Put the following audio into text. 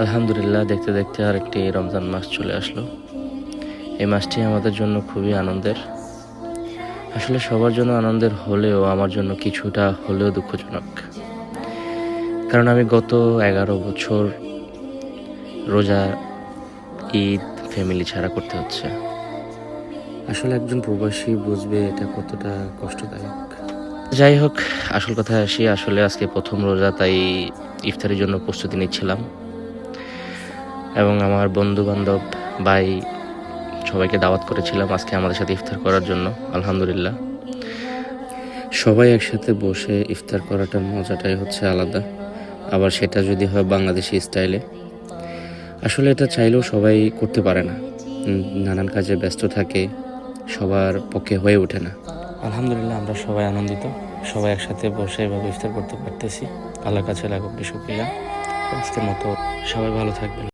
আলহামদুলিল্লাহ, দেখতে দেখতে আরেকটি রমজান মাস চলে আসলো। এই মাসটি আমাদের জন্য খুবই আনন্দের। আসলে সবার জন্য আনন্দের হলেও আমার জন্য কিছুটা হলেও দুঃখজনক, কারণ আমি গত 11 বছর রোজা, ঈদ ফ্যামিলি ছাড়া করতে হচ্ছে। আসলে একজন প্রবাসী বুঝবে এটা কতটা কষ্টদায়ক। যাই হোক, আসল কথায় আসি। আসলে আজকে প্রথম রোজা, তাই ইফতারের জন্য প্রস্তুতি নিচ্ছিলাম এবং আমার বন্ধু বান্ধব, ভাই সবাইকে দাওয়াত করেছিলাম আজকে আমাদের সাথে ইফতার করার জন্য। আলহামদুলিল্লাহ, সবাই একসাথে বসে ইফতার করাটার মজাটাই হচ্ছে আলাদা, আবার সেটা যদি হয় বাংলাদেশি স্টাইলে। আসলে এটা চাইলেও সবাই করতে পারে না, নানান কাজে ব্যস্ত থাকে, সবার পক্ষে হয়ে ওঠে না। আলহামদুলিল্লাহ, আমরা সবাই আনন্দিত, সবাই একসাথে বসে এভাবে ইফতার করতে পারতেছি। আল্লাহর কাছে লাখ কোটি শুকরিয়া। আজকের মতো সবাই ভালো থাকবেন।